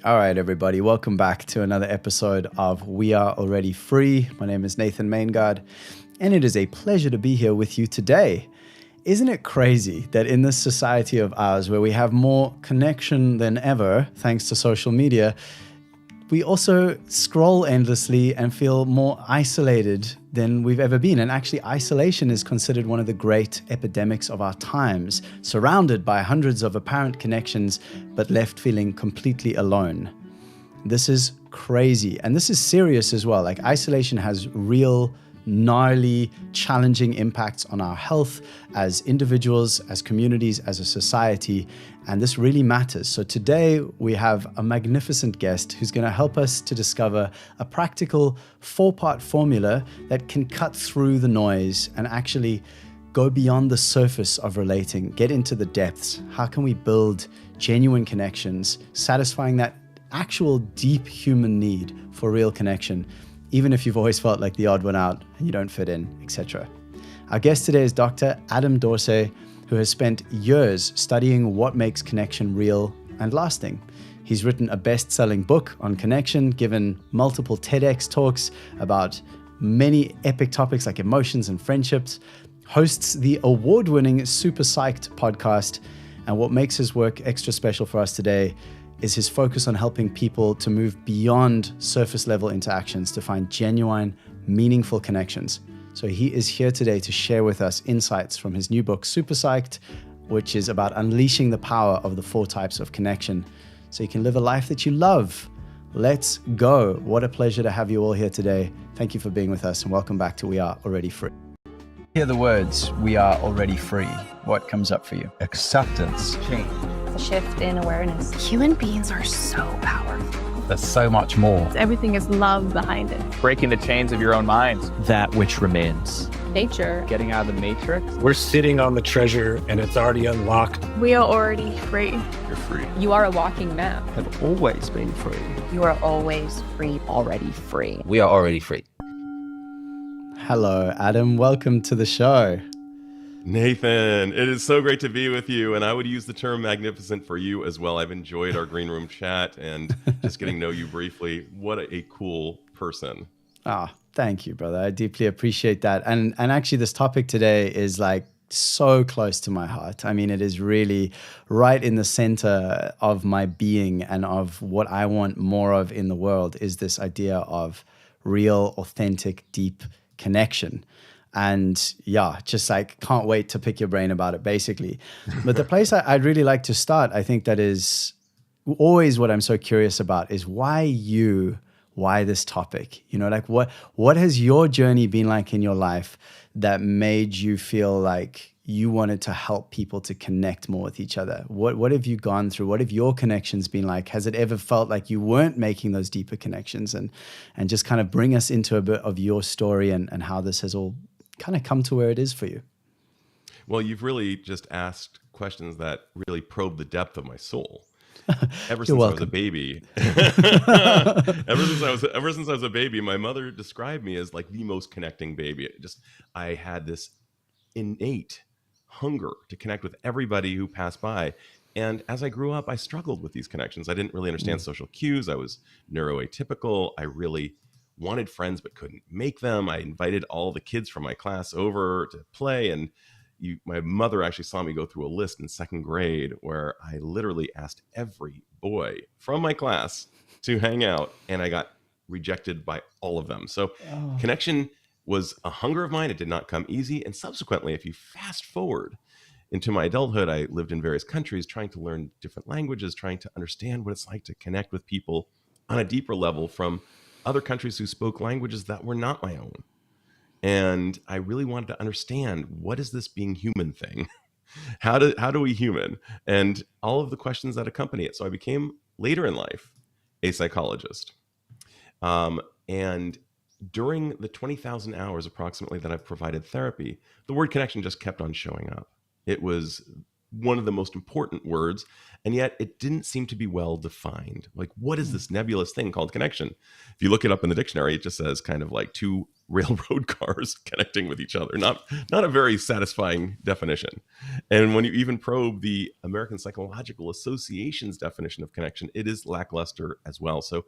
All right, everybody, welcome back to another episode of We Are Already Free. My name is Nathan Maingard, and it is a pleasure to be here with you today. Isn't it crazy that in this society of ours, where we have more connection than ever, thanks to social media, we also scroll endlessly and feel more isolated than we've ever been. And actually, isolation is considered one of the great epidemics of our times, surrounded by hundreds of apparent connections, but left feeling completely alone. This is crazy. And this is serious as well. Like, isolation has real, gnarly, challenging impacts on our health as individuals, as communities, as a society. And this really matters. So today we have a magnificent guest who's going to help us to discover a practical 4-part formula that can cut through the noise and actually go beyond the surface of relating, get into the depths. How can we build genuine connections, satisfying that actual deep human need for real connection, even if you've always felt like the odd one out and you don't fit in, etc. Our guest today is Dr. Adam Dorsay, who has spent years studying what makes connection real and lasting. He's written a best-selling book on connection, given multiple TEDx talks about many epic topics like emotions and friendships, hosts the award-winning Super Psyched podcast, and what makes his work extra special for us today is his focus on helping people to move beyond surface-level interactions to find genuine, meaningful connections. So he is here today to share with us insights from his new book, Super Psyched, which is about unleashing the power of the 4 types of connection so you can live a life that you love. Let's go. What a pleasure to have you all here today. Thank you for being with us and welcome back to We Are Already Free. Hear the words, we are already free. What comes up for you? Acceptance. Change. A shift in awareness. Human beings are so powerful. There's so much more. Everything is love behind it. Breaking the chains of your own mind. That which remains. Nature. Getting out of the matrix. We're sitting on the treasure and it's already unlocked. We are already free. You're free. You are a walking map. Have always been free. You are always free, already free. We are already free. Hello, Adam. Welcome to the show. Nathan, it is so great to be with you, and I would use the term magnificent for you as well. I've enjoyed our green room chat and just getting to know you briefly. What a cool person. Thank you, brother. I deeply appreciate that. And actually, this topic today is like so close to my heart. I mean, it is really right in the center of my being and of what I want more of in the world is this idea of real, authentic, deep connection. And yeah, just like can't wait to pick your brain about it, basically. But the place I'd really like to start, I think that is always what I'm so curious about is why this topic? You know, like what has your journey been like in your life that made you feel like you wanted to help people to connect more with each other? What have you gone through? What have your connections been like? Has it ever felt like you weren't making those deeper connections? And just kind of bring us into a bit of your story and how this has all kind of come to where it is for you. Well, you've really just asked questions that really probe the depth of my soul. Ever since I was a baby, ever since I was a baby, my mother described me as like the most connecting baby. I had this innate hunger to connect with everybody who passed by. And as I grew up, I struggled with these connections. I didn't really understand social cues. I was neuroatypical. I really wanted friends but couldn't make them. I invited all the kids from my class over to play, and my mother actually saw me go through a list in 2nd grade where I literally asked every boy from my class to hang out, and I got rejected by all of them. So connection was a hunger of mine. It did not come easy. And subsequently, if you fast forward into my adulthood, I lived in various countries trying to learn different languages, trying to understand what it's like to connect with people on a deeper level from other countries who spoke languages that were not my own. And I really wanted to understand, what is this being human thing? How do we human? And all of the questions that accompany it. So I became, later in life, a psychologist. And during the 20,000 hours approximately that I've provided therapy, the word connection just kept on showing up. It was one of the most important words, and yet it didn't seem to be well defined. Like, what is this nebulous thing called connection? If you look it up in the dictionary, it just says kind of like two railroad cars connecting with each other. Not a very satisfying definition. And when you even probe the American Psychological Association's definition of connection, it is lackluster as well. So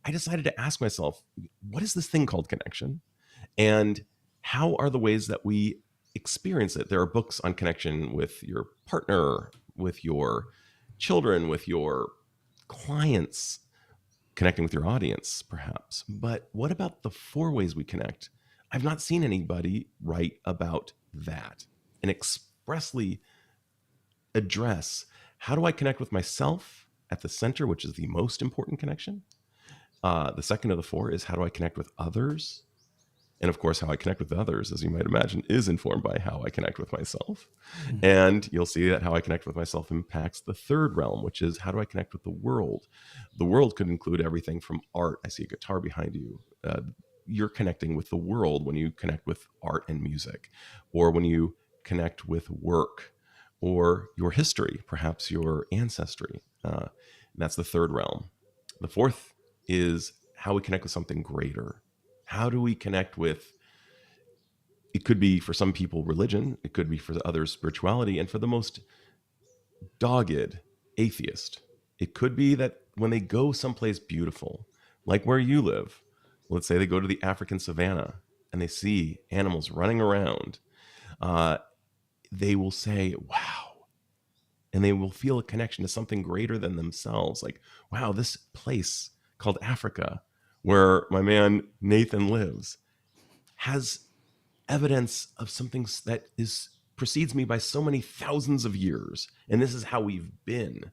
I decided to ask myself, what is this thing called connection? And how are the ways that we experience it? There are books on connection with your partner, with your children, with your clients, connecting with your audience, perhaps. But what about the 4 ways we connect? I've not seen anybody write about that and expressly address, how do I connect with myself at the center, which is the most important connection? The second of the 4 is, how do I connect with others? And of course, how I connect with others, as you might imagine, is informed by how I connect with myself. Mm-hmm. And you'll see that how I connect with myself impacts the 3rd realm, which is, how do I connect with the world? The world could include everything from art. I see a guitar behind you. You're connecting with the world when you connect with art and music, or when you connect with work, or your history, perhaps your ancestry. That's the 3rd realm. The 4th is how we connect with something greater. How do we connect with, it could be for some people religion, it could be for others spirituality, and for the most dogged atheist, it could be that when they go someplace beautiful, like where you live, let's say they go to the African savannah and they see animals running around, they will say, wow. And they will feel a connection to something greater than themselves. Like, wow, this place called Africa, where my man Nathan lives, has evidence of something that precedes me by so many thousands of years. And this is how we've been.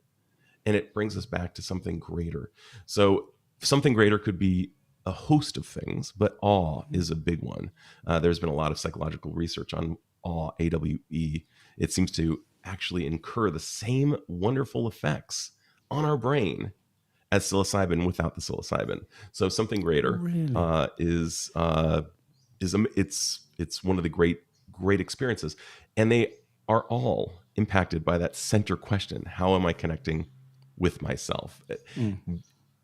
And it brings us back to something greater. So something greater could be a host of things, but awe is a big one. There's been a lot of psychological research on awe, AWE. It seems to actually incur the same wonderful effects on our brain as psilocybin without the psilocybin. So something greater is it's one of the great experiences, and they are all impacted by that center question: how am I connecting with myself?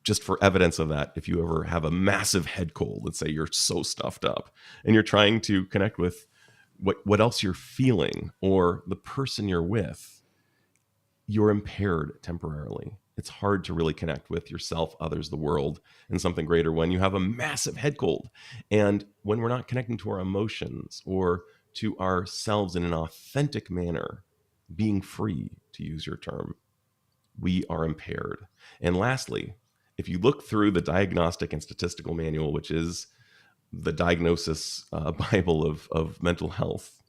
Just for evidence of that, if you ever have a massive head cold, let's say you're so stuffed up and you're trying to connect with what else you're feeling or the person you're with, you're impaired temporarily. It's hard to really connect with yourself, others, the world, and something greater when you have a massive head cold. And when we're not connecting to our emotions or to ourselves in an authentic manner, being free, to use your term, we are impaired. And lastly, if you look through the Diagnostic and Statistical Manual, which is the diagnosis Bible of mental health,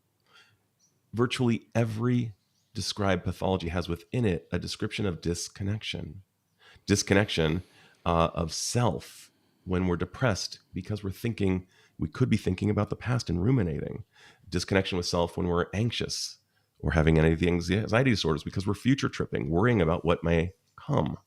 virtually every described pathology has within it a description of disconnection of self when we're depressed, because we could be thinking about the past and ruminating. Disconnection with self when we're anxious or having any of the anxiety disorders, because we're future tripping, worrying about what may come.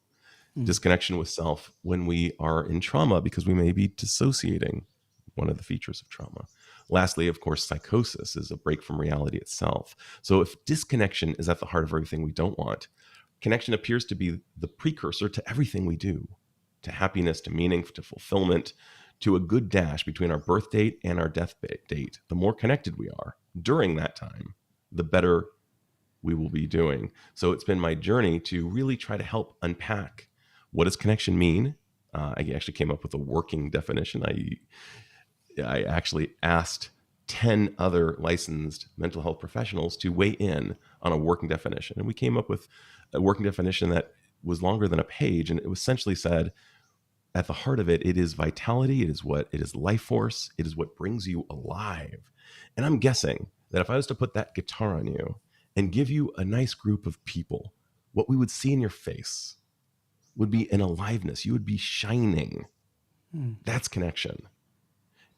Disconnection with self when we are in trauma, because we may be dissociating, one of the features of trauma. Lastly, of course, psychosis is a break from reality itself. So if disconnection is at the heart of everything we don't want, connection appears to be the precursor to everything we do, to happiness, to meaning, to fulfillment, to a good dash between our birth date and our death date. The more connected we are during that time, the better we will be doing. So it's been my journey to really try to help unpack, what does connection mean? I actually came up with a working definition. I actually asked 10 other licensed mental health professionals to weigh in on a working definition. And we came up with a working definition that was longer than a page. And it essentially said, at the heart of it, it is vitality. It is life force. It is what brings you alive. And I'm guessing that if I was to put that guitar on you and give you a nice group of people, what we would see in your face would be an aliveness. You would be shining. That's connection.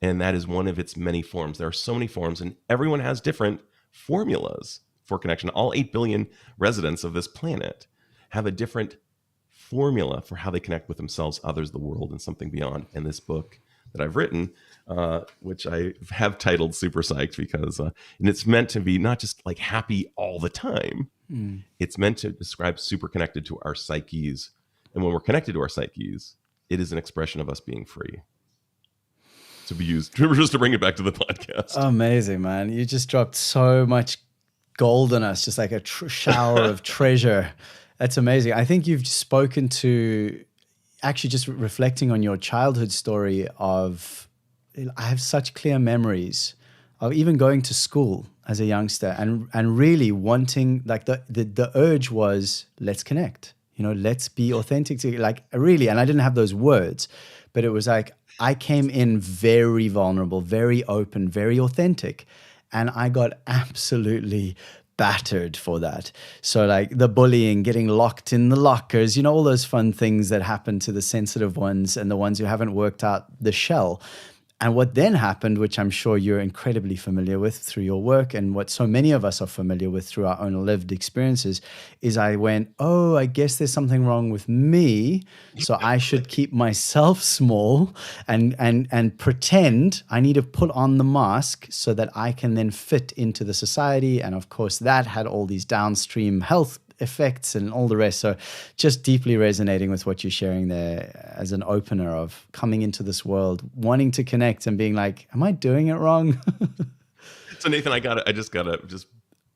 And that is one of its many forms. There are so many forms, and everyone has different formulas for connection. All 8 billion residents of this planet have a different formula for how they connect with themselves, others, the world, and something beyond. And this book that I've written, which I have titled Super Psyched, because and it's meant to be not just like happy all the time, It's meant to describe super connected to our psyches. And when we're connected to our psyches, it is an expression of us being free. To be used, just to bring it back to the podcast. Amazing, man. You just dropped so much gold on us, just like a shower of treasure. That's amazing. I think you've spoken to, actually just reflecting on your childhood story of, I have such clear memories of even going to school as a youngster and really wanting, like the urge was, let's connect, let's be authentic to, like, really. And I didn't have those words, but it was like, I came in very vulnerable, very open, very authentic. And I got absolutely battered for that. So like the bullying, getting locked in the lockers, all those fun things that happen to the sensitive ones and the ones who haven't worked out the shell. And what then happened, which I'm sure you're incredibly familiar with through your work and what so many of us are familiar with through our own lived experiences, is I went, oh, I guess there's something wrong with me. So I should keep myself small and pretend I need to put on the mask so that I can then fit into the society. And of course, that had all these downstream health effects and all the rest. So just deeply resonating with what you're sharing there as an opener of coming into this world, wanting to connect and being like, am I doing it wrong? So Nathan, I just gotta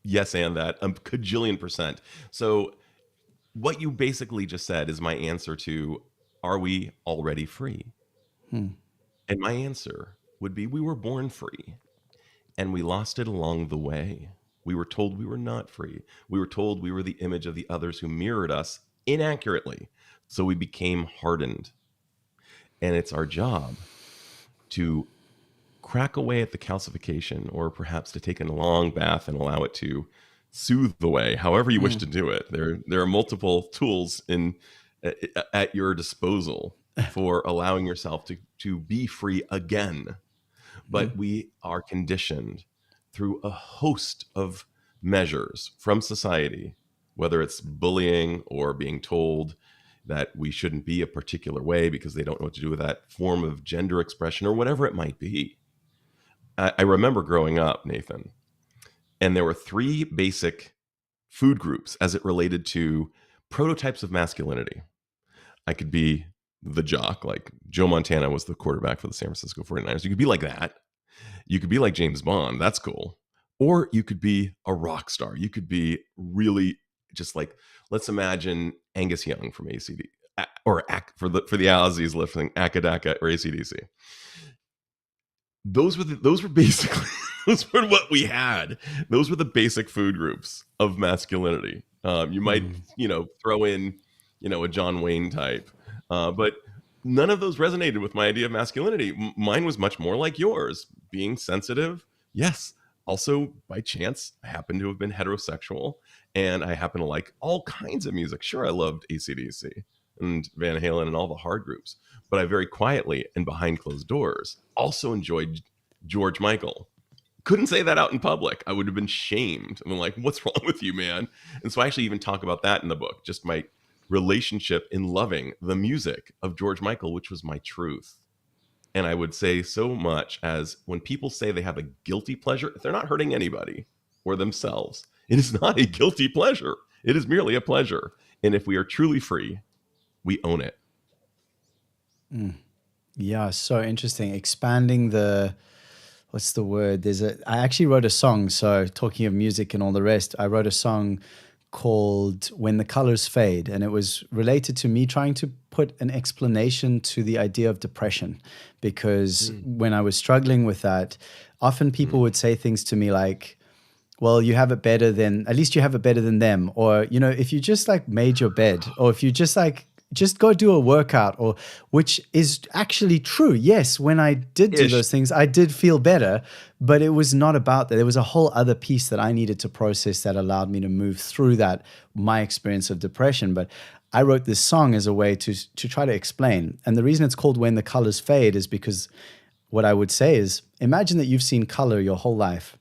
yes and that a cajillion %. So what you basically just said is my answer to, are we already free? And my answer would be, we were born free and we lost it along the way. We were told we were not free. We were told we were the image of the others who mirrored us inaccurately. So we became hardened. And it's our job to crack away at the calcification, or perhaps to take a long bath and allow it to soothe the way, however you wish to do it. There are multiple tools at your disposal for allowing yourself to be free again. But we are conditioned through a host of measures from society, whether it's bullying or being told that we shouldn't be a particular way because they don't know what to do with that form of gender expression or whatever it might be. I remember growing up, Nathan, and there were 3 basic food groups as it related to prototypes of masculinity. I could be the jock, like Joe Montana was the quarterback for the San Francisco 49ers. You could be like that. You could be like James Bond. That's cool. Or you could be a rock star. You could be really just like, let's imagine Angus Young from ACD, or for the Aussies listening, Akadaka or AC/DC. Those were basically those were what we had. Those were the basic food groups of masculinity. You might throw in a John Wayne type, but none of those resonated with my idea of masculinity. Mine was much more like yours, being sensitive. Yes. Also, by chance, I happen to have been heterosexual, and I happen to like all kinds of music. Sure, I loved AC/DC and Van Halen and all the hard groups, but I very quietly and behind closed doors also enjoyed George Michael. Couldn't say that out in public. I would have been shamed. I'm like, what's wrong with you, man? And so I actually even talk about that in the book, just my relationship in loving the music of George Michael, which was my truth. And I would say so much as, when people say they have a guilty pleasure, if they're not hurting anybody or themselves, it is not a guilty pleasure. It is merely a pleasure. And if we are truly free, we own it. Yeah, so interesting. Expanding what's the word? I actually wrote a song. So talking of music and all the rest, I wrote a song called When the Colors Fade. And it was related to me trying to put an explanation to the idea of depression. Because when I was struggling with that, often people would say things to me like, well, you have it better than, at least you have it better than them. Or, if you just like made your bed, or if you just go do a workout, or, which is actually true. Yes, when I did do those things, I did feel better, but it was not about that. There was a whole other piece that I needed to process that allowed me to move through my experience of depression. But I wrote this song as a way to try to explain. And the reason it's called When the Colors Fade is because what I would say is, imagine that you've seen color your whole life.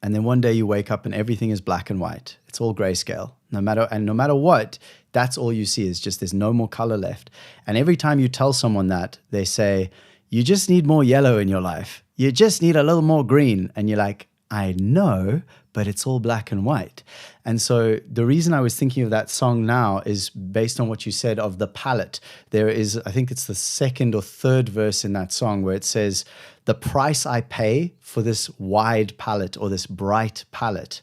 And then one day you wake up and everything is black and white. It's all grayscale. No matter what, that's all you see is just there's no more color left. And every time you tell someone that, they say, you just need more yellow in your life. You just need a little more green. And you're like, I know, but it's all black and white. And so the reason I was thinking of that song now is based on what you said of the palette. There is, I think it's the second or third verse in that song where it says, the price I pay for this wide palette or this bright palette,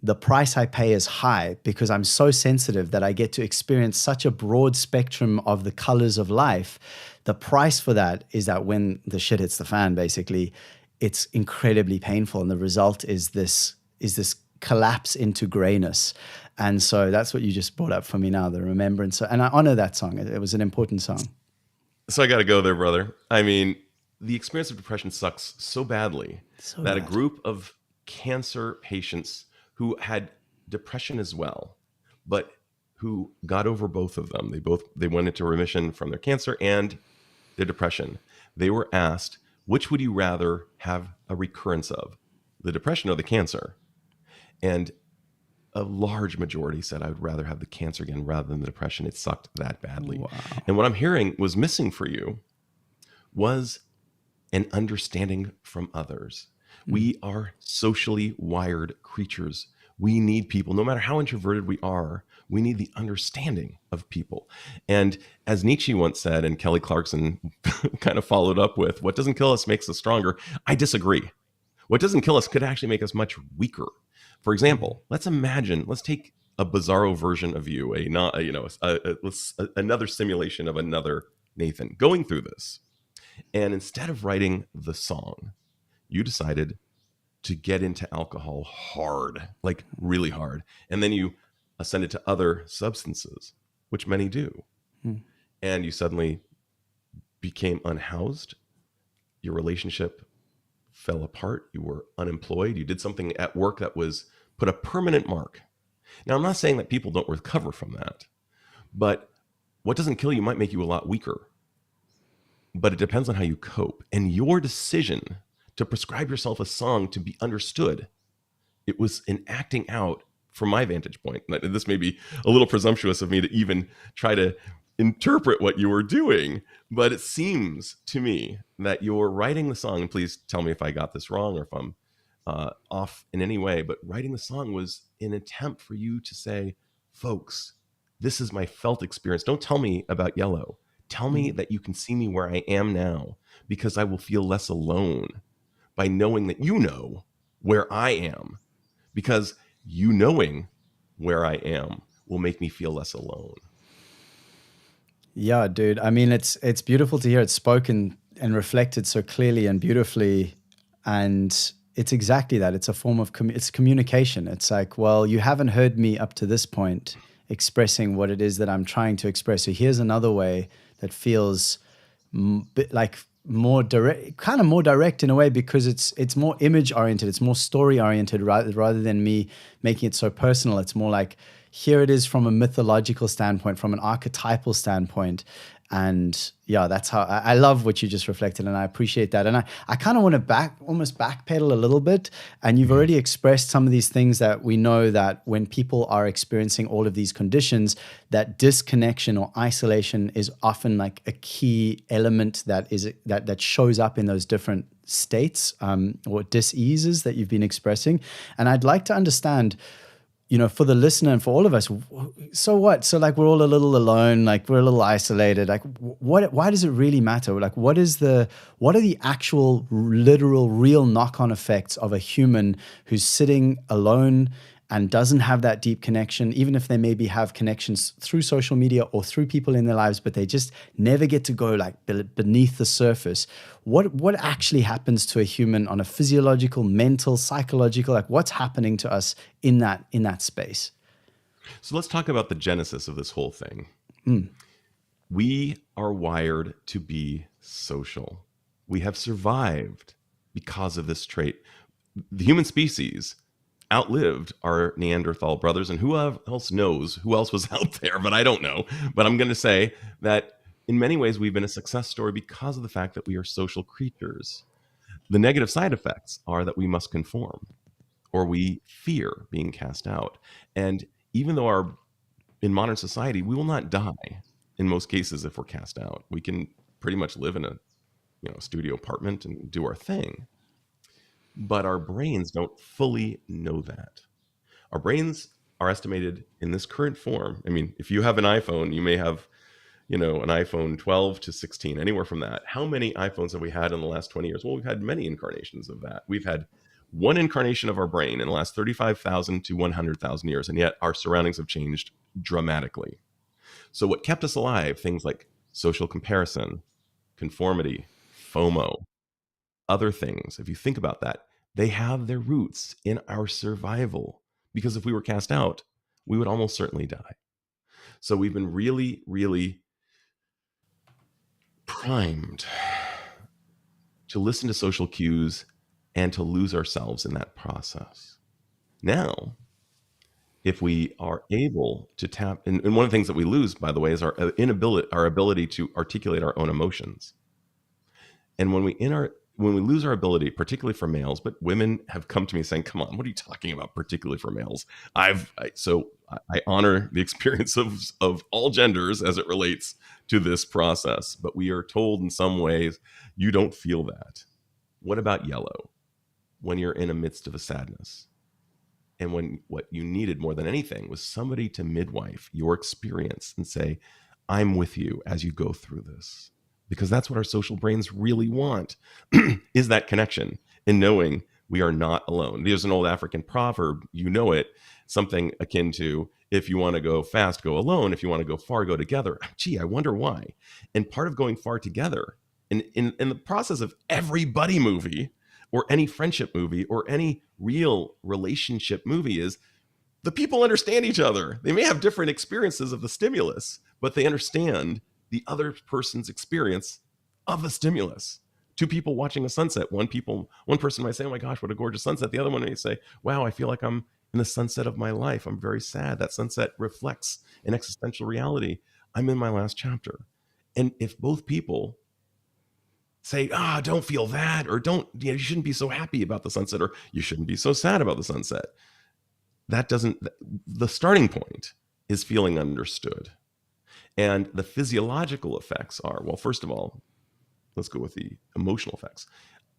the price I pay is high because I'm so sensitive that I get to experience such a broad spectrum of the colors of life. The price for that is that when the shit hits the fan, basically, it's incredibly painful. And the result is this collapse into grayness. And so that's what you just brought up for me now, the remembrance. And I honor that song. It was an important song. So I got to go there, brother. I mean, the experience of depression sucks so badly that a group of cancer patients who had depression as well, but who got over both of them. They went into remission from their cancer and their depression. They were asked, which would you rather have a recurrence of, the depression or the cancer? And a large majority said, I would rather have the cancer again rather than the depression. It sucked that badly. Wow. And what I'm hearing was missing for you was an understanding from others. We are socially wired creatures. We need people, no matter how introverted we are, we need the understanding of people. And as Nietzsche once said, and Kelly Clarkson kind of followed up with, what doesn't kill us makes us stronger. I disagree. What doesn't kill us could actually make us much weaker. For example, let's take a bizarro version of you, another simulation of another Nathan going through this. And instead of writing the song, you decided to get into alcohol hard, like really hard. And then you ascended to other substances, which many do. And you suddenly became unhoused. Your relationship fell apart. You were unemployed. You did something at work that put a permanent mark. Now, I'm not saying that people don't recover from that, but what doesn't kill you might make you a lot weaker. But it depends on how you cope. And your decision to prescribe yourself a song to be understood, it was an acting out from my vantage point. This may be a little presumptuous of me to even try to interpret what you were doing, but it seems to me that you're writing the song, and please tell me if I got this wrong or if I'm off in any way, but writing the song was an attempt for you to say, folks, this is my felt experience. Don't tell me about yellow. Tell me that you can see me where I am now, because I will feel less alone by knowing that you know where I am, because you knowing where I am will make me feel less alone. Yeah, dude. I mean, it's beautiful to hear it spoken and reflected so clearly and beautifully. And it's exactly that. It's a form of it's communication. It's like, well, you haven't heard me up to this point expressing what it is that I'm trying to express. So here's another way that feels like more direct in a way, because it's more image oriented, it's more story oriented rather than me making it so personal. It's more like, here it is from a mythological standpoint, from an archetypal standpoint. And yeah, that's how I love what you just reflected, and I appreciate that. And I kind of want to almost backpedal a little bit. And you've already expressed some of these things that we know that when people are experiencing all of these conditions, that disconnection or isolation is often like a key element that shows up in those different states or dis-eases that you've been expressing. And I'd like to understand, for the listener and for all of us, so what? So like we're all a little alone, like we're a little isolated. Like why does it really matter? Like what are the actual literal real knock-on effects of a human who's sitting alone and doesn't have that deep connection, even if they maybe have connections through social media or through people in their lives, but they just never get to go like beneath the surface? What actually happens to a human on a physiological, mental, psychological, like what's happening to us in that space? So let's talk about the genesis of this whole thing. We are wired to be social. We have survived because of this trait. The human species outlived our Neanderthal brothers, and who else knows who else was out there, but I don't know. But I'm going to say that in many ways we've been a success story because of the fact that we are social creatures. The negative side effects are that we must conform, or we fear being cast out. And even though in modern society, we will not die in most cases if we're cast out. We can pretty much live in a studio apartment and do our thing. But our brains don't fully know that. Our brains are estimated in this current form. I mean, if you have an iPhone, you may have, an iPhone 12 to 16, anywhere from that. How many iPhones have we had in the last 20 years? Well, we've had many incarnations of that. We've had one incarnation of our brain in the last 35,000 to 100,000 years, and yet our surroundings have changed dramatically. So what kept us alive, things like social comparison, conformity, FOMO, other things, if you think about that, they have their roots in our survival, because if we were cast out, we would almost certainly die. So we've been really, really primed to listen to social cues and to lose ourselves in that process. Now, if we are able to tap, and one of the things that we lose, by the way, is our ability to articulate our own emotions. And when we lose our ability, particularly for males, but women have come to me saying, "Come on, what are you talking about, particularly for males?" I honor the experience of all genders as it relates to this process, but we are told in some ways you don't feel that. What about yellow? When you're in the midst of a sadness, and when what you needed more than anything was somebody to midwife your experience and say, "I'm with you as you go through this." Because that's what our social brains really want, is that connection and knowing we are not alone. There's an old African proverb, you know it, something akin to, if you want to go fast, go alone. If you want to go far, go together. Gee, I wonder why. And part of going far together, in the process of every buddy movie or any friendship movie or any real relationship movie, is the people understand each other. They may have different experiences of the stimulus, but they understand the other person's experience of the stimulus. Two people watching a sunset. One person might say, "Oh my gosh, what a gorgeous sunset." The other one may say, "Wow, I feel like I'm in the sunset of my life. I'm very sad. That sunset reflects an existential reality. I'm in my last chapter." And if both people say, "Don't feel that," or you shouldn't be so happy about the sunset, or you shouldn't be so sad about the sunset, the starting point is feeling understood. And the physiological effects are, well, first of all, let's go with the emotional effects.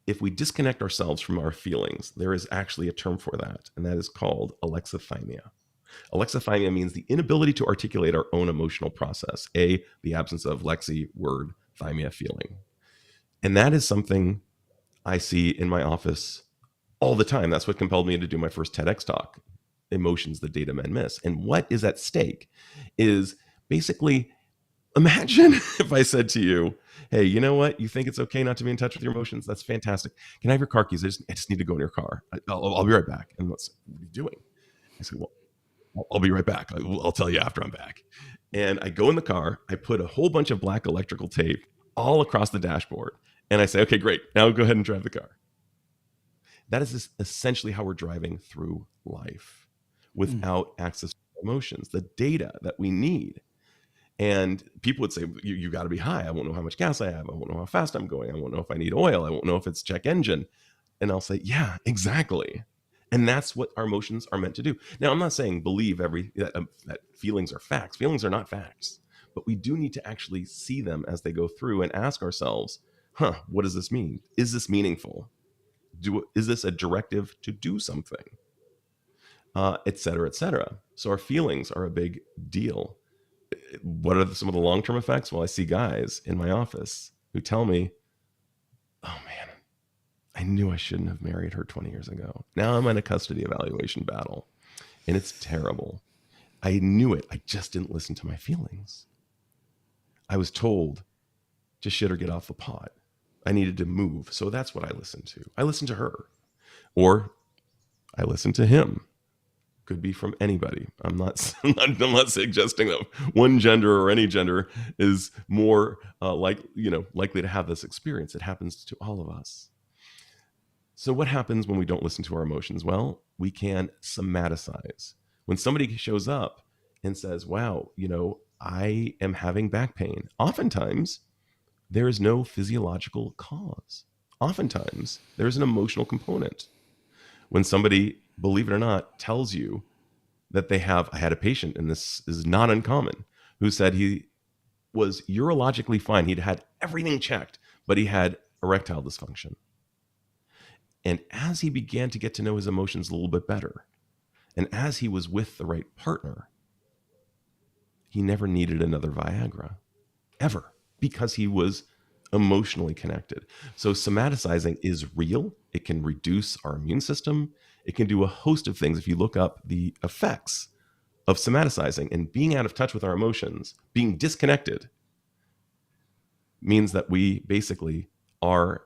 If we disconnect ourselves from our feelings, there is actually a term for that, and that is called alexithymia. Alexithymia means the inability to articulate our own emotional process. The absence of lexi, word, thymia, feeling. And that is something I see in my office all the time. That's what compelled me to do my first TEDx talk, Emotions That Data Men Miss. And what is at stake is basically, imagine if I said to you, "Hey, you know what? You think it's okay not to be in touch with your emotions? That's fantastic. Can I have your car keys? I just need to go in your car. I'll be right back." And what are you doing? I said, "Well, I'll be right back. I'll tell you after I'm back." And I go in the car. I put a whole bunch of black electrical tape all across the dashboard. And I say, "Okay, great. Now go ahead and drive the car." That is essentially how we're driving through life without access to emotions, the data that we need. And people would say, you got to be high. I won't know how much gas I have. I won't know how fast I'm going. I won't know if I need oil. I won't know if it's check engine. And I'll say, yeah, exactly. And that's what our emotions are meant to do. Now, I'm not saying believe that feelings are facts. Feelings are not facts. But we do need to actually see them as they go through and ask ourselves, what does this mean? Is this meaningful? Is this a directive to do something? Et cetera, et cetera. So our feelings are a big deal. What are some of the long-term effects? Well, I see guys in my office who tell me, "Oh man, I knew I shouldn't have married her 20 years ago. Now I'm in a custody evaluation battle and it's terrible. I knew it. I just didn't listen to my feelings. I was told to shit or get off the pot. I needed to move. So that's what I listened to. I listened to her, or I listened to him. Could be from anybody. I'm not suggesting that one gender or any gender is more likely to have this experience. It happens to all of us. So what happens when we don't listen to our emotions? Well, we can somaticize. When somebody shows up and says, "Wow, I am having back pain," oftentimes there is no physiological cause. Oftentimes there is an emotional component. When somebody, believe it or not, tells you that I had a patient, and this is not uncommon, who said he was urologically fine. He'd had everything checked, but he had erectile dysfunction. And as he began to get to know his emotions a little bit better, and as he was with the right partner, he never needed another Viagra, ever, because he was emotionally connected. So somaticizing is real. It can reduce our immune system. It can do a host of things. If you look up the effects of somaticizing and being out of touch with our emotions, being disconnected, means that we basically are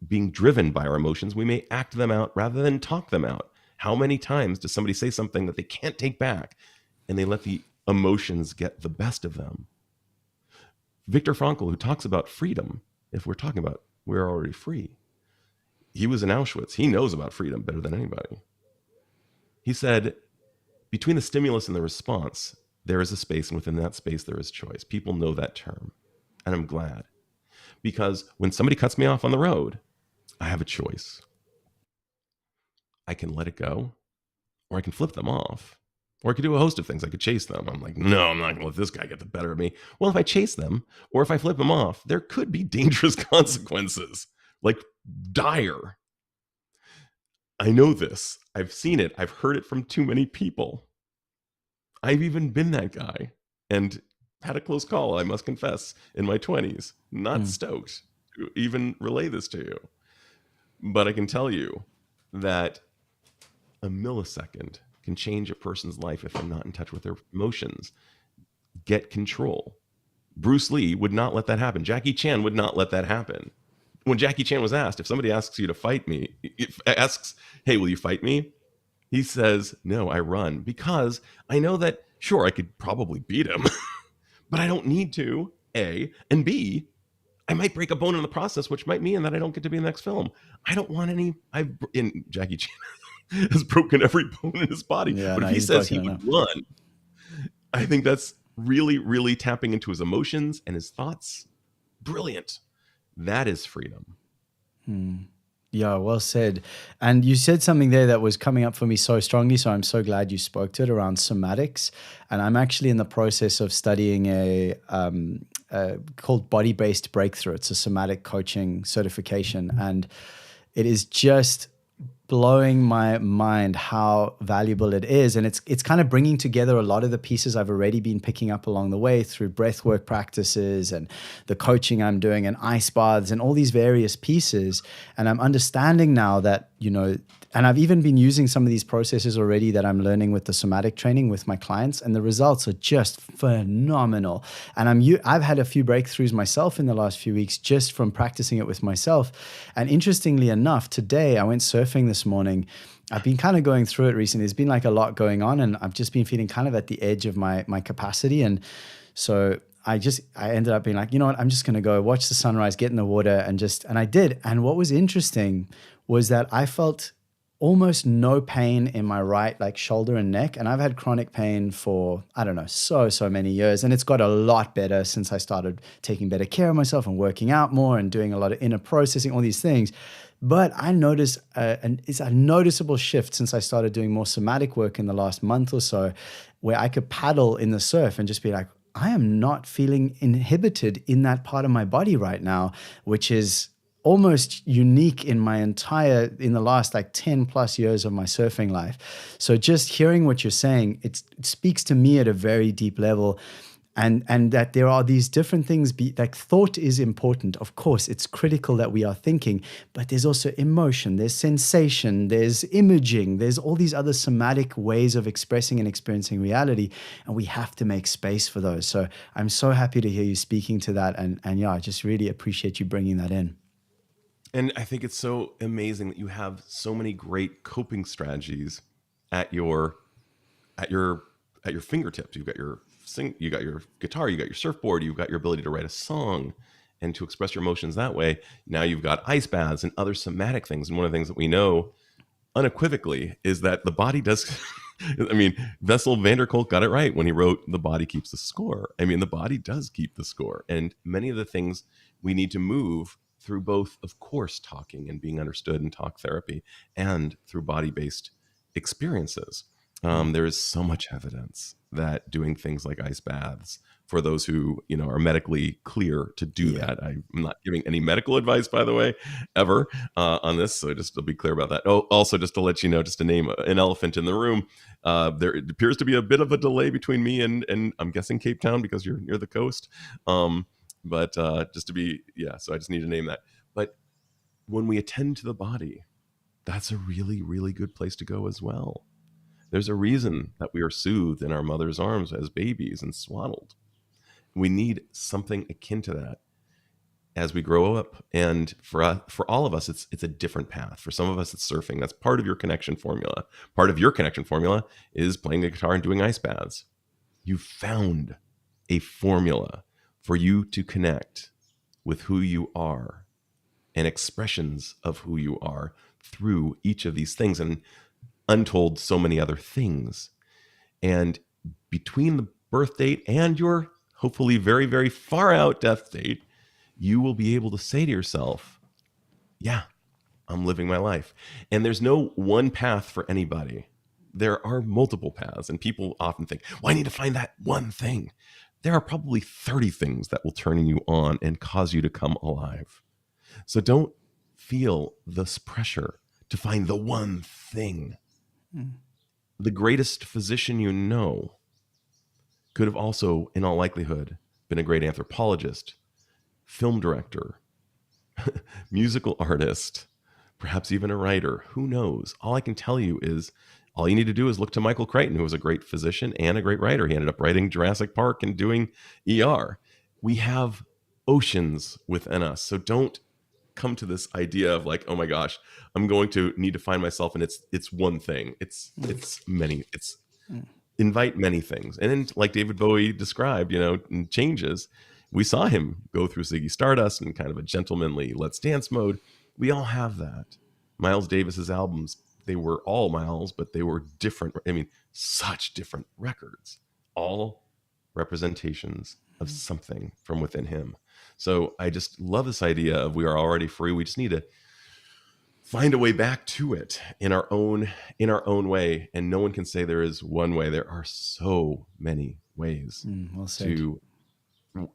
being driven by our emotions. We may act them out rather than talk them out. How many times does somebody say something that they can't take back and they let the emotions get the best of them? Viktor Frankl, who talks about freedom, if we're talking about we're already free, he was in Auschwitz. He knows about freedom better than anybody. He said, between the stimulus and the response, there is a space, and within that space, there is choice. People know that term, and I'm glad. Because when somebody cuts me off on the road, I have a choice. I can let it go, or I can flip them off, or I could do a host of things. I could chase them. I'm like, no, I'm not going to let this guy get the better of me. Well, if I chase them, or if I flip them off, there could be dangerous consequences, like dire. I know this. I've seen it. I've heard it from too many people. I've even been that guy and had a close call, I must confess, in my 20s. Not stoked to even relay this to you. But I can tell you that a millisecond can change a person's life if they're not in touch with their emotions. Get control. Bruce Lee would not let that happen. Jackie Chan would not let that happen. When Jackie Chan was asked, if somebody asks you to fight me, asks, hey, will you fight me? He says, no, I run, because I know that, sure, I could probably beat him, but I don't need to, A, and B, I might break a bone in the process, which might mean that I don't get to be in the next film. I don't want any, in Jackie Chan has broken every bone in his body. Yeah, but if he says he would run, I think that's really, really tapping into his emotions and his thoughts. Brilliant. That is freedom. Yeah, well said. And you said something there that was coming up for me so strongly, so I'm so glad you spoke to it, around somatics. And I'm actually in the process of studying a called Body-Based Breakthrough. It's a somatic coaching certification, and it is just blowing my mind how valuable it is. And it's kind of bringing together a lot of the pieces I've already been picking up along the way through breathwork practices and the coaching I'm doing and ice baths and all these various pieces. And I'm understanding now that, you know, and I've even been using some of these processes already that I'm learning with the somatic training with my clients, and the results are just phenomenal. And I've had a few breakthroughs myself in the last few weeks just from practicing it with myself. And interestingly enough, today I went surfing this morning. I've been kind of going through it recently. There's been like a lot going on, and I've just been feeling kind of at the edge of my capacity. And so I ended up being like, you know what, I'm just going to go watch the sunrise, get in the water, and I did. And what was interesting was that I felt almost no pain in my right like shoulder and neck. And I've had chronic pain for, I don't know, so many years. And it's got a lot better since I started taking better care of myself and working out more and doing a lot of inner processing, all these things. But I noticed, and it's a noticeable shift since I started doing more somatic work in the last month or so, where I could paddle in the surf and just be like, I am not feeling inhibited in that part of my body right now, which is almost unique in the last like 10 plus years of my surfing life. So just hearing what you're saying, it speaks to me at a very deep level. And that there are these different things, like thought is important. Of course, it's critical that we are thinking, but there's also emotion, there's sensation, there's imaging, there's all these other somatic ways of expressing and experiencing reality. And we have to make space for those. So I'm so happy to hear you speaking to that. And yeah, I just really appreciate you bringing that in. And I think it's so amazing that you have so many great coping strategies at your fingertips. You got your guitar, you got your surfboard, you've got your ability to write a song and to express your emotions that way. Now you've got ice baths and other somatic things. And one of the things that we know unequivocally is that the body does. I mean, Bessel van der Kolk got it right when he wrote "The body keeps the score." I mean, the body does keep the score, and many of the things we need to move through both, of course, talking and being understood in talk therapy, and through body-based experiences. There is so much evidence that doing things like ice baths, for those who are medically clear to do that. I'm not giving any medical advice, by the way, ever on this. So just to be clear about that. Oh, also just to let you know, just to name an elephant in the room, there appears to be a bit of a delay between me and I'm guessing Cape Town because you're near the coast. But just to be, so I just need to name that. But when we attend to the body, that's a really, really good place to go as well. There's a reason that we are soothed in our mother's arms as babies and swaddled. We need something akin to that as we grow up. And for all of us, it's a different path. For some of us, it's surfing. That's part of your connection formula. Part of your connection formula is playing the guitar and doing ice baths. You found a formula for you to connect with who you are and expressions of who you are through each of these things, and untold so many other things. And between the birth date and your hopefully very, very far out death date, you will be able to say to yourself, I'm living my life. And there's no one path for anybody. There are multiple paths, and people often think, well, I need to find that one thing. There are probably 30 things that will turn you on and cause you to come alive. So don't feel this pressure to find the one thing. The greatest physician you know could have also, in all likelihood, been a great anthropologist, film director, musical artist, perhaps even a writer. Who knows? All I can tell you is all you need to do is look to Michael Crichton, who was a great physician and a great writer. He ended up writing Jurassic Park and doing ER. We have oceans within us. So don't come to this idea of like, oh my gosh, I'm going to need to find myself, and it's one thing. It's many. It's invite many things. And then, like David Bowie described, in Changes, we saw him go through Ziggy Stardust in kind of a gentlemanly Let's Dance mode. We all have that. Miles Davis's albums, they were all Miles, but they were different. I mean, such different records, all representations of something from within him. So I just love this idea of we are already free. We just need to find a way back to it in our own way. And no one can say there is one way. There are so many ways to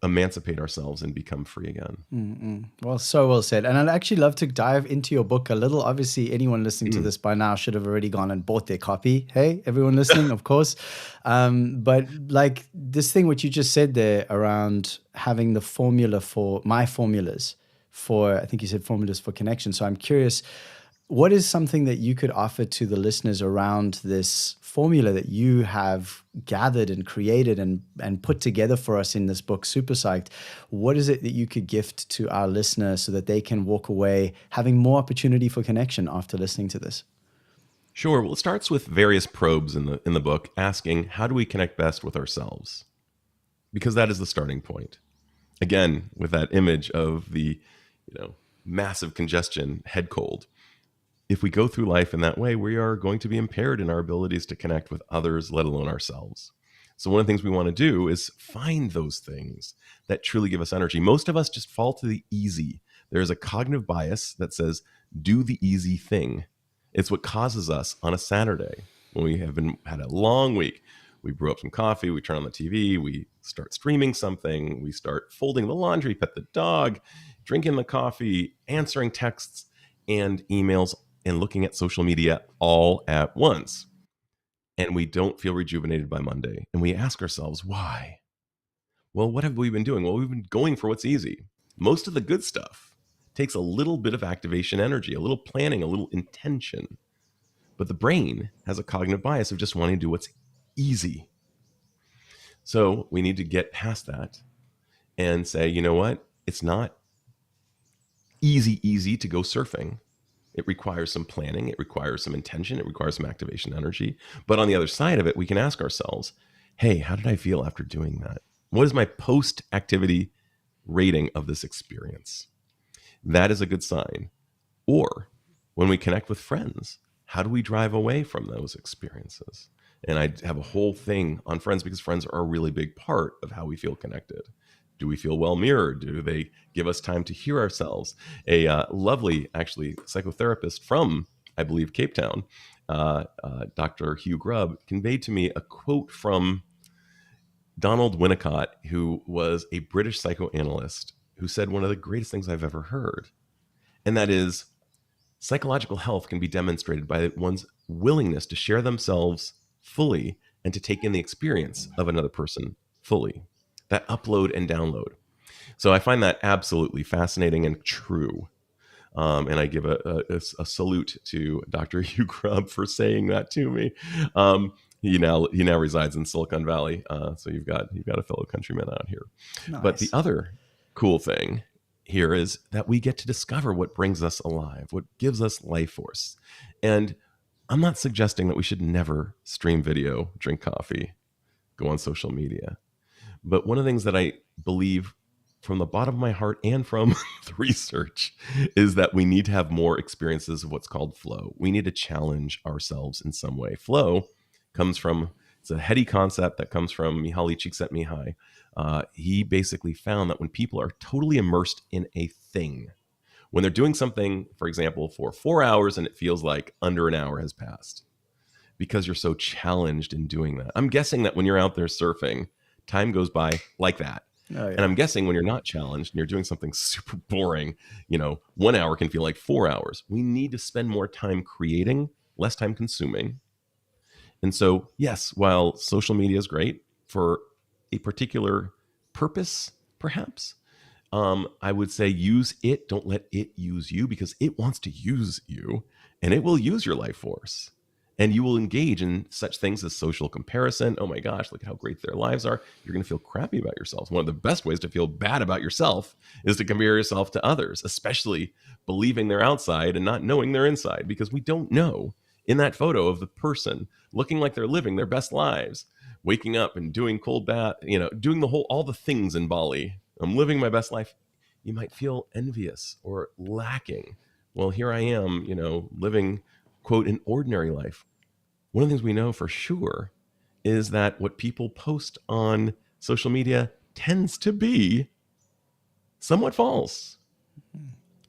emancipate ourselves and become free again. Well, so well said. And I'd actually love to dive into your book a little. Obviously, anyone listening to this by now should have already gone and bought their copy. Hey, everyone listening, of course. But like this thing which you just said there around having the formula for my formulas for, I think you said formulas for connection. So I'm curious, what is something that you could offer to the listeners around this formula that you have gathered and created and put together for us in this book, Super Psyched? What is it that you could gift to our listeners so that they can walk away having more opportunity for connection after listening to this? Sure. Well, it starts with various probes in the book asking, how do we connect best with ourselves? Because that is the starting point. Again, with that image of the, massive congestion, head cold. If we go through life in that way, we are going to be impaired in our abilities to connect with others, let alone ourselves. So one of the things we want to do is find those things that truly give us energy. Most of us just fall to the easy. There's a cognitive bias that says, do the easy thing. It's what causes us on a Saturday when we have had a long week. We brew up some coffee, we turn on the TV, we start streaming something, we start folding the laundry, pet the dog, drinking the coffee, answering texts and emails, and looking at social media all at once. And we don't feel rejuvenated by Monday. And we ask ourselves, why? Well, what have we been doing? Well, we've been going for what's easy. Most of the good stuff takes a little bit of activation energy, a little planning, a little intention. But the brain has a cognitive bias of just wanting to do what's easy. So we need to get past that and say, you know what? It's not easy to go surfing. It requires some planning. It requires some intention. It requires some activation energy. But on the other side of it, we can ask ourselves, hey, how did I feel after doing that? What is my post-activity rating of this experience? That is a good sign. Or when we connect with friends, how do we drive away from those experiences? And I have a whole thing on friends because friends are a really big part of how we feel connected. Do we feel well mirrored? Do they give us time to hear ourselves? A lovely, actually, psychotherapist from, I believe, Cape Town, Dr. Hugh Grubb, conveyed to me a quote from Donald Winnicott, who was a British psychoanalyst, who said one of the greatest things I've ever heard. And that is, psychological health can be demonstrated by one's willingness to share themselves fully and to take in the experience of another person fully. That upload and download. So I find that absolutely fascinating and true. And I give a salute to Dr. Hugh Grubb for saying that to me. He now resides in Silicon Valley, so you've got a fellow countryman out here. Nice. But the other cool thing here is that we get to discover what brings us alive, what gives us life force. And I'm not suggesting that we should never stream video, drink coffee, go on social media. But one of the things that I believe from the bottom of my heart and from the research is that we need to have more experiences of what's called flow. We need to challenge ourselves in some way. Flow comes from, it's a heady concept that comes from Mihaly Csikszentmihalyi. He basically found that when people are totally immersed in a thing, when they're doing something, for example, for 4 hours and it feels like under an hour has passed because you're so challenged in doing that. I'm guessing that when you're out there surfing, time goes by like that. Oh, yeah. And I'm guessing when you're not challenged and you're doing something super boring, 1 hour can feel like 4 hours. We need to spend more time creating, less time consuming. And so, yes, while social media is great for a particular purpose, perhaps, I would say use it. Don't let it use you, because it wants to use you and it will use your life force. And you will engage in such things as social comparison. Oh my gosh, look at how great their lives are. You're going to feel crappy about yourself. One of the best ways to feel bad about yourself is to compare yourself to others, especially believing they're outside and not knowing they're inside, because we don't know in that photo of the person looking like they're living their best lives, waking up and doing cold bath, doing all the things in Bali. I'm living my best life. You might feel envious or lacking. Well, here I am, living, quote, an ordinary life. One of the things we know for sure is that what people post on social media tends to be somewhat false.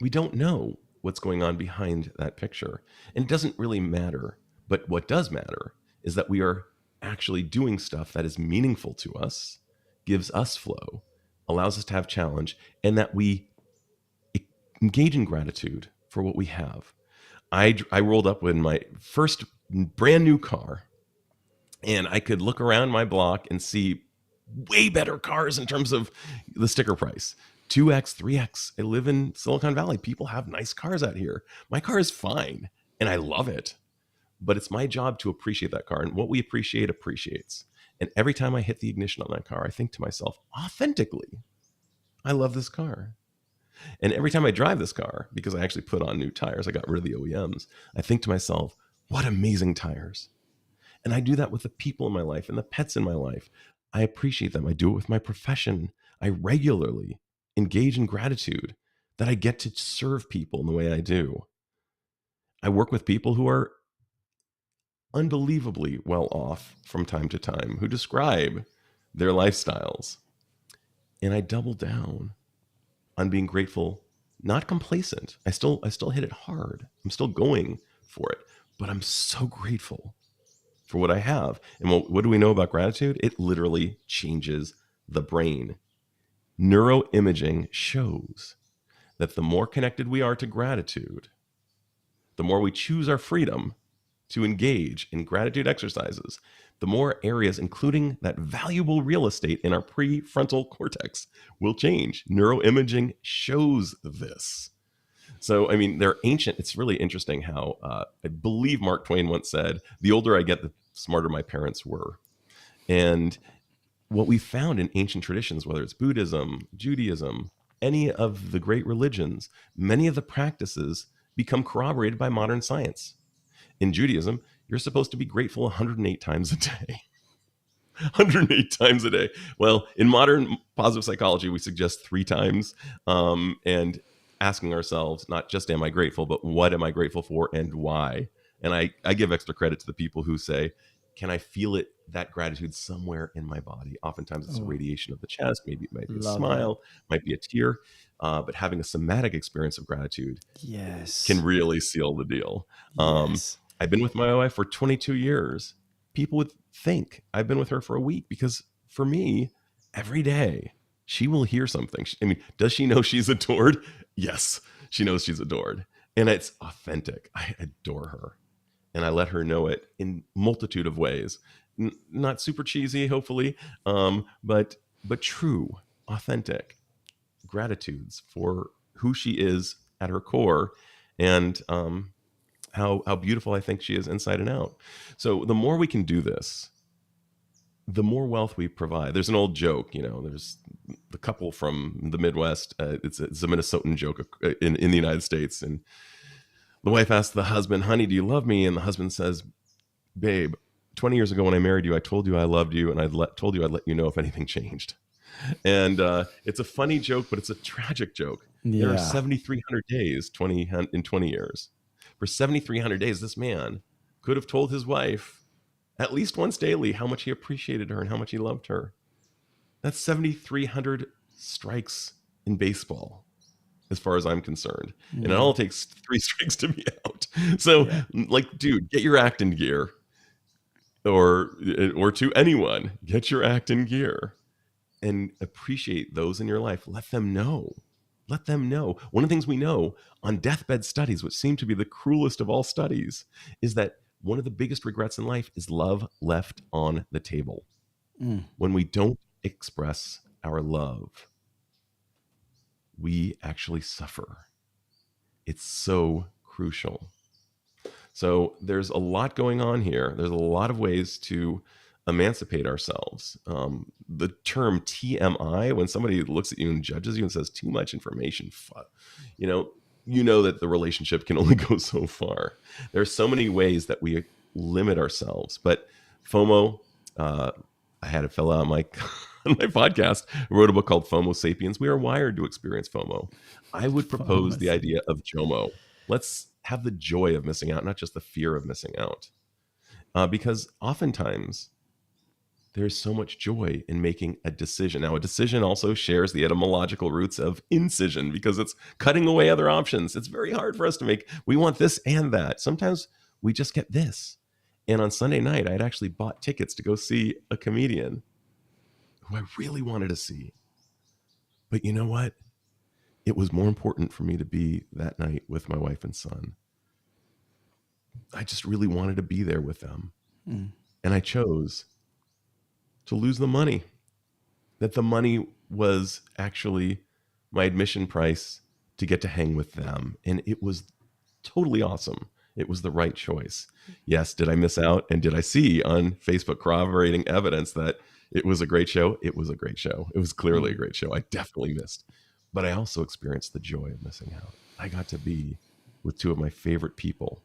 We don't know what's going on behind that picture. And it doesn't really matter. But what does matter is that we are actually doing stuff that is meaningful to us, gives us flow, allows us to have challenge, and that we engage in gratitude for what we have. I rolled up in my first brand new car, and I could look around my block and see way better cars in terms of the sticker price. 2X, 3X. I live in Silicon Valley. People have nice cars out here. My car is fine, and I love it. But it's my job to appreciate that car, and what we appreciate appreciates. And every time I hit the ignition on that car, I think to myself, authentically, I love this car. And every time I drive this car, because I actually put on new tires, I got rid of the OEMs, I think to myself, what amazing tires. And I do that with the people in my life and the pets in my life. I appreciate them. I do it with my profession. I regularly engage in gratitude that I get to serve people in the way I do. I work with people who are unbelievably well off from time to time, who describe their lifestyles. And I double down on being grateful, not complacent. I still hit it hard. I'm still going for it, but I'm so grateful for what I have. And what do we know about gratitude? It literally changes the brain. Neuroimaging shows that the more connected we are to gratitude, the more we choose our freedom to engage in gratitude exercises, the more areas, including that valuable real estate in our prefrontal cortex, will change. Neuroimaging shows this. So, I mean, they're ancient. It's really interesting how I believe Mark Twain once said, the older I get, the smarter my parents were. And what we found in ancient traditions, whether it's Buddhism, Judaism, any of the great religions, many of the practices become corroborated by modern science. In Judaism, you're supposed to be grateful 108 times a day. 108 times a day. Well, in modern positive psychology, we suggest 3 times, and asking ourselves, not just am I grateful, but what am I grateful for and why? And I give extra credit to the people who say, can I feel it, that gratitude somewhere in my body? Oftentimes it's a radiation of the chest. Maybe it might be a smile, might be a tear. But having a somatic experience of gratitude can really seal the deal. Yes. I've been with my wife for 22 years. People would think I've been with her for a week because for me, every day she will hear something. I mean, does she know she's adored? Yes, she knows she's adored. And it's authentic. I adore her. And I let her know it in multitude of ways. Not super cheesy, hopefully, but true, authentic gratitudes for who she is at her core, and how beautiful I think she is inside and out. So the more we can do this, the more wealth we provide. There's an old joke, there's the couple from the Midwest. It's a Minnesotan joke in the United States. And the wife asks the husband, honey, do you love me? And the husband says, babe, 20 years ago when I married you, I told you I loved you, and I told you I'd let you know if anything changed. And it's a funny joke, but it's a tragic joke. Yeah. There are 7,300 days in 20 years. For 7,300 days, this man could have told his wife at least once daily how much he appreciated her and how much he loved her. That's 7,300 strikes in baseball, as far as I'm concerned. And it all takes 3 strikes to be out. So, dude, get your act in gear. Or to anyone, get your act in gear and appreciate those in your life. Let them know. Let them know. One of the things we know on deathbed studies, which seem to be the cruelest of all studies, is that one of the biggest regrets in life is love left on the table. When we don't express our love, we actually suffer. It's so crucial. So there's a lot going on here. There's a lot of ways to emancipate ourselves. The term TMI, when somebody looks at you and judges you and says too much information, you know that the relationship can only go so far. There are so many ways that we limit ourselves. But FOMO, I had a fellow on my podcast who wrote a book called FOMO Sapiens. We are wired to experience FOMO. I would propose the idea of JOMO. Let's have the joy of missing out, not just the fear of missing out. Because oftentimes there's so much joy in making a decision. Now, a decision also shares the etymological roots of incision because it's cutting away other options. It's very hard for us to make, we want this and that. Sometimes we just get this. And on Sunday night, I had actually bought tickets to go see a comedian who I really wanted to see. But you know what? It was more important for me to be that night with my wife and son. I just really wanted to be there with them. And I chose to lose the money. That the money was actually my admission price to get to hang with them. And it was totally awesome. It was the right choice. Yes, did I miss out? And did I see on Facebook corroborating evidence that it was a great show? It was a great show. It was clearly a great show. I definitely missed. But I also experienced the joy of missing out. I got to be with 2 of my favorite people.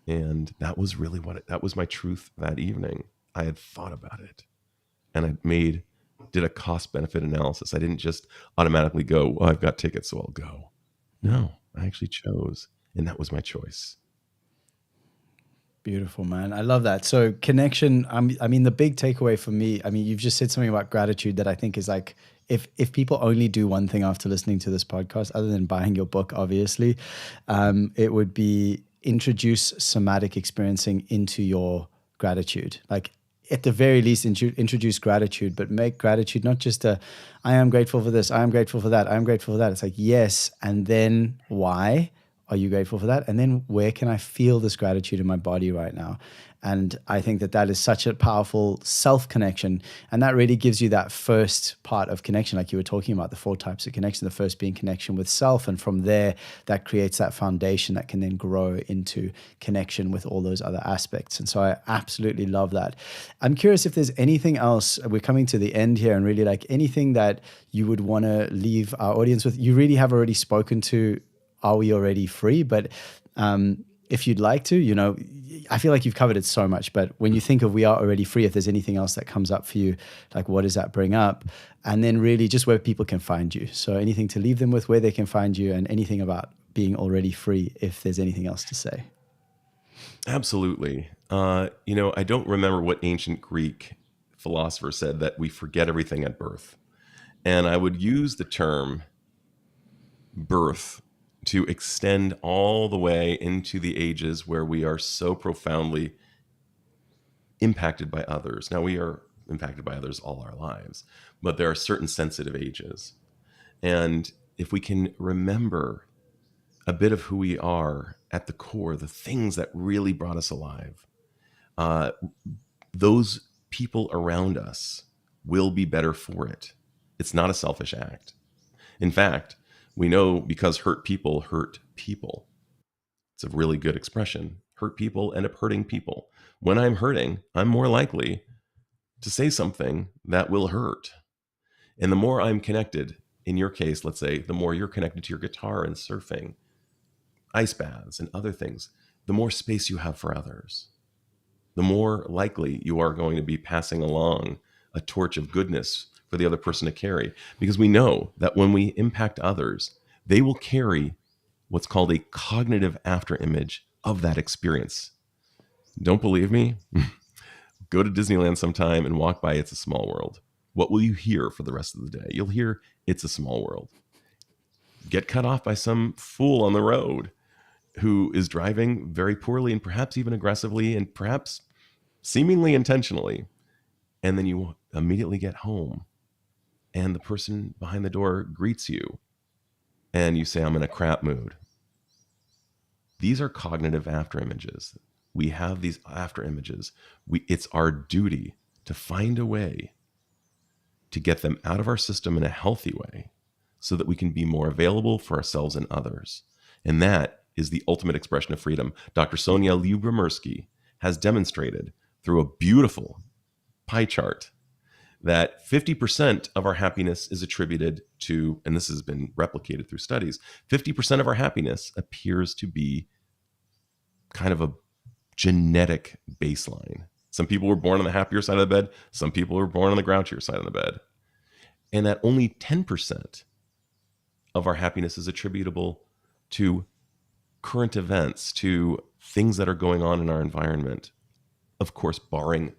And that was really that was my truth that evening. I had thought about it. And I did a cost benefit analysis. I didn't just automatically go, well, I've got tickets, so I'll go. No, I actually chose. And that was my choice. Beautiful, man. I love that. So connection, I mean, the big takeaway for me, I mean, you've just said something about gratitude that I think is like, if people only do one thing after listening to this podcast, other than buying your book, obviously, it would be introduce somatic experiencing into your gratitude. Like at the very least, introduce gratitude, but make gratitude not just I am grateful for this, I am grateful for that, I am grateful for that. It's like, yes, and then why are you grateful for that? And then where can I feel this gratitude in my body right now? And I think that is such a powerful self-connection. And that really gives you that first part of connection, like you were talking about, the 4 types of connection, the first being connection with self. And from there, that creates that foundation that can then grow into connection with all those other aspects. And so I absolutely love that. I'm curious if there's anything else, we're coming to the end here, and really like anything that you would want to leave our audience with. You really have already spoken to, are we already free? But if you'd like to, I feel like you've covered it so much, but when you think of we are already free, if there's anything else that comes up for you, like what does that bring up? And then really just where people can find you. So anything to leave them with, where they can find you, and anything about being already free, if there's anything else to say. Absolutely. I don't remember what ancient Greek philosopher said that we forget everything at birth. And I would use the term birth to extend all the way into the ages where we are so profoundly impacted by others. Now, we are impacted by others all our lives, but there are certain sensitive ages. And if we can remember a bit of who we are at the core, the things that really brought us alive, those people around us will be better for it. It's not a selfish act. In fact, we know because hurt people hurt people. It's a really good expression. Hurt people end up hurting people. When I'm hurting, I'm more likely to say something that will hurt. And the more I'm connected, in your case, let's say, the more you're connected to your guitar and surfing, ice baths and other things, the more space you have for others, the more likely you are going to be passing along a torch of goodness for the other person to carry. Because we know that when we impact others, they will carry what's called a cognitive afterimage of that experience. Don't believe me? Go to Disneyland sometime and walk by It's a Small World. What will you hear for the rest of the day? You'll hear It's a Small World. Get cut off by some fool on the road who is driving very poorly and perhaps even aggressively and perhaps seemingly intentionally. And then you immediately get home and the person behind the door greets you and you say, I'm in a crap mood. These are cognitive afterimages. We have these afterimages. It's our duty to find a way to get them out of our system in a healthy way so that we can be more available for ourselves and others. And that is the ultimate expression of freedom. Dr. Sonia Lyubomirsky has demonstrated through a beautiful pie chart that 50% of our happiness is attributed to, and this has been replicated through studies, 50% of our happiness appears to be kind of a genetic baseline. Some people were born on the happier side of the bed. Some people were born on the grouchier side of the bed. And that only 10% of our happiness is attributable to current events, to things that are going on in our environment. Of course, barring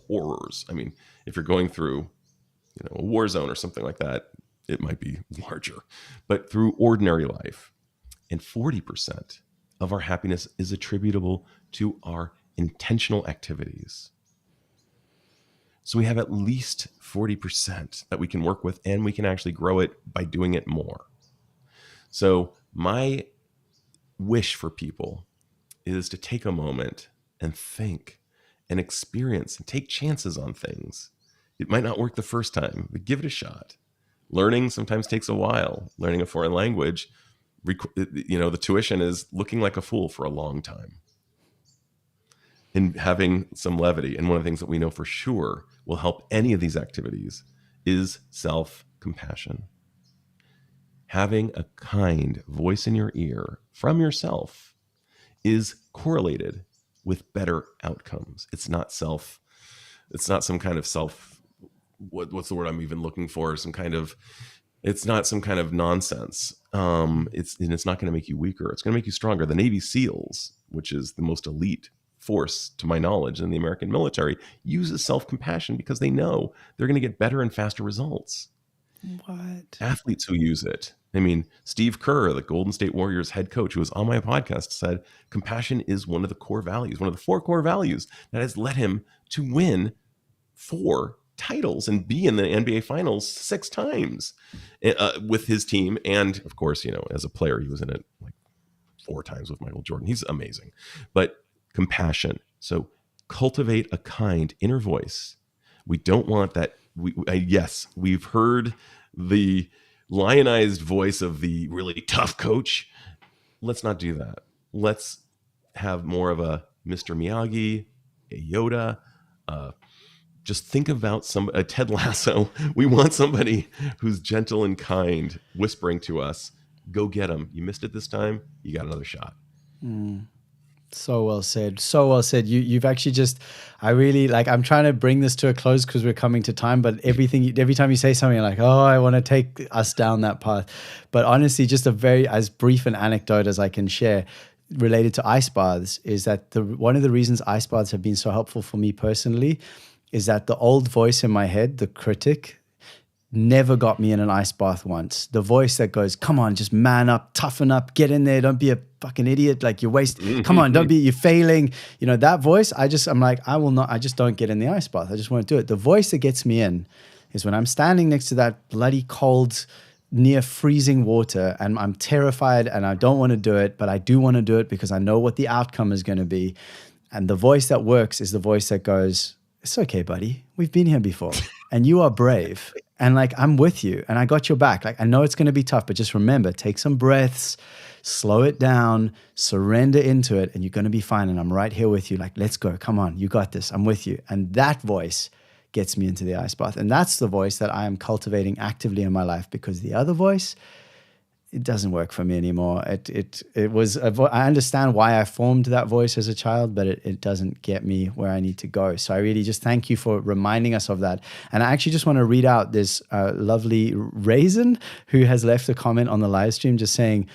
horrors. I mean, if you're going through, a war zone or something like that, it might be larger. But through ordinary life, and 40% of our happiness is attributable to our intentional activities. So we have at least 40% that we can work with, and we can actually grow it by doing it more. So my wish for people is to take a moment and think and experience and take chances on things. It might not work the first time, but give it a shot. Learning sometimes takes a while. Learning a foreign language, the tuition is looking like a fool for a long time. And having some levity. And one of the things that we know for sure will help any of these activities is self-compassion. Having a kind voice in your ear from yourself is correlated with better outcomes. It's not some kind of what's the word I'm even looking for? It's not some kind of nonsense. It's not going to make you weaker. It's going to make you stronger. The Navy SEALs, which is the most elite force, to my knowledge, in the American military, uses self-compassion because they know they're going to get better and faster results. What? Athletes who use it. I mean, Steve Kerr, the Golden State Warriors head coach, who was on my podcast, said compassion is one of the core values, one of the 4 core values that has led him to win 4 titles and be in the NBA Finals 6 times with his team. And of course, as a player, he was in it like 4 times with Michael Jordan. He's amazing. But compassion. So cultivate a kind inner voice. We don't want that. Yes, we've heard the lionized voice of the really tough coach. Let's not do that. Let's have more of a Mr. Miyagi, a Yoda. Just think about a Ted Lasso. We want somebody who's gentle and kind, whispering to us, go get him. You missed it this time. You got another shot. So well said. So well said. You've actually I really I'm trying to bring this to a close because we're coming to time, but every time you say something, you're like, oh, I want to take us down that path. But honestly, just as brief an anecdote as I can share related to ice baths is that one of the reasons ice baths have been so helpful for me personally is that the old voice in my head, the critic, never got me in an ice bath once. The voice that goes, come on, just man up, toughen up, get in there. Don't be a fucking idiot. Like you're wasting, come on, you're failing. You know, that voice, I'm like, I just don't get in the ice bath. I just won't do it. The voice that gets me in is when I'm standing next to that bloody cold, near freezing water and I'm terrified and I don't want to do it, but I do want to do it because I know what the outcome is going to be. And the voice that works is the voice that goes, it's okay, buddy. We've been here before and you are brave. And like, I'm with you and I got your back. Like, I know it's going to be tough, but just remember, take some breaths, slow it down, surrender into it, and you're going to be fine. And I'm right here with you. Like, let's go. Come on. You got this. I'm with you. And that voice gets me into the ice bath. And that's the voice that I am cultivating actively in my life, because the other voice, it doesn't work for me anymore. It was, I understand why I formed that voice as a child, but it doesn't get me where I need to go. So I really just thank you for reminding us of that. And I actually just want to read out this lovely Raisin who has left a comment on the live stream just saying,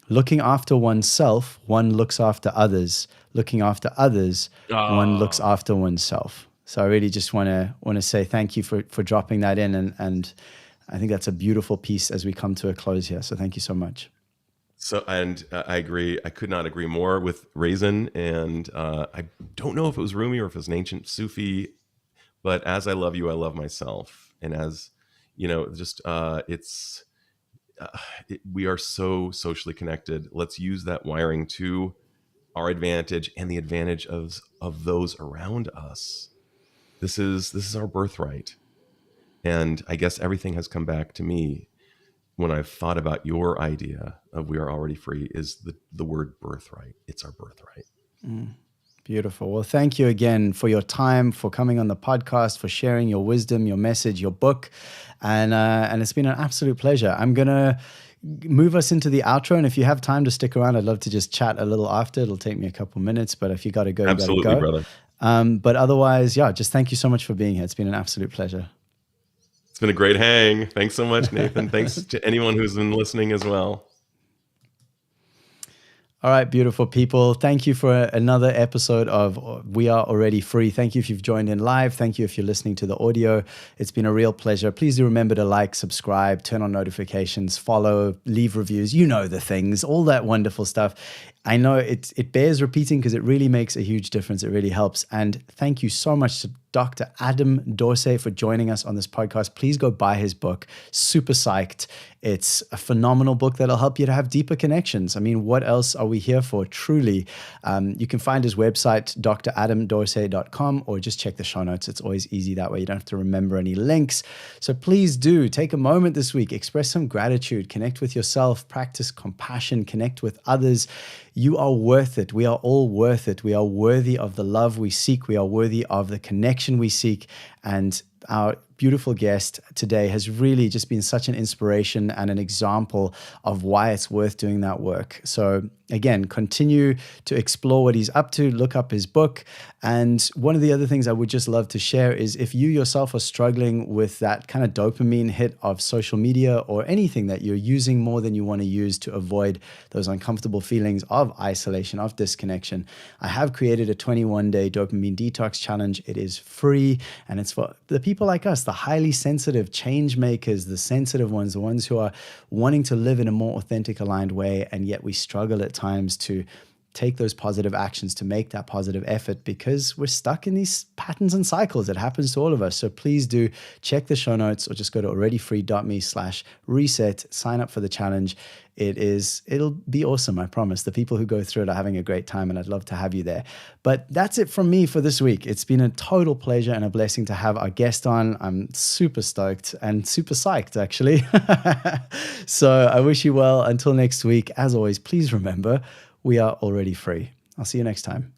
looking after oneself, one looks after others. Looking after others, one looks after oneself. So I really just want to say thank you for dropping that in. And I think that's a beautiful piece as we come to a close here. So thank you so much. So, and I agree. I could not agree more with Raisin. And I don't know if it was Rumi or if it was an ancient Sufi, but as I love you, I love myself. And as, you know, just we are so socially connected. Let's use that wiring to our advantage and the advantage of those around us. This is our birthright. And I guess everything has come back to me when I've thought about your idea of we are already free is the word birthright. It's our birthright. Beautiful. Well, thank you again for your time, for coming on the podcast, for sharing your wisdom, your message, your book. And it's been an absolute pleasure. I'm going to move us into the outro. And if you have time to stick around, I'd love to just chat a little after. It'll take me a couple minutes, but if you got to go, absolutely, you got to go. Brother. But otherwise, yeah, just thank you so much for being here. It's been an absolute pleasure. It's been a great hang. Thanks so much, Nathan. Thanks to anyone who's been listening as well. All right, beautiful people. Thank you for another episode of We Are Already Free. Thank you if you've joined in live. Thank you if you're listening to the audio. It's been a real pleasure. Please do remember to like, subscribe, turn on notifications, follow, leave reviews. You know the things, all that wonderful stuff. I know it bears repeating because it really makes a huge difference. It really helps. And thank you so much to Dr. Adam Dorsay for joining us on this podcast. Please go buy his book. Super psyched. It's a phenomenal book that'll help you to have deeper connections. I mean, what else are we here for? Truly. You can find his website, dradamdorsay.com, or just check the show notes. It's always easy that way. You don't have to remember any links. So please do take a moment this week, express some gratitude, connect with yourself, practice compassion, connect with others. You are worth it. We are all worth it. We are worthy of the love we seek. We are worthy of the connection we seek. And our beautiful guest today has really just been such an inspiration and an example of why it's worth doing that work. So again, continue to explore what he's up to, look up his book. And one of the other things I would just love to share is if you yourself are struggling with that kind of dopamine hit of social media or anything that you're using more than you want to use to avoid those uncomfortable feelings of isolation, of disconnection, I have created a 21-day dopamine detox challenge. It is free, and it's for the people like us, the highly sensitive change makers, the sensitive ones, the ones who are wanting to live in a more authentic, aligned way, and yet we struggle at times to take those positive actions, to make that positive effort, because we're stuck in these patterns and cycles. It happens to all of us. So please do check the show notes or just go to alreadyfree.me/reset, sign up for the challenge. It'll be awesome. I promise. The people who go through it are having a great time, and I'd love to have you there. But that's it from me for this week. It's been a total pleasure and a blessing to have our guest on. I'm super stoked and super psyched, actually. So I wish you well until next week. As always, please remember, we are already free. I'll see you next time.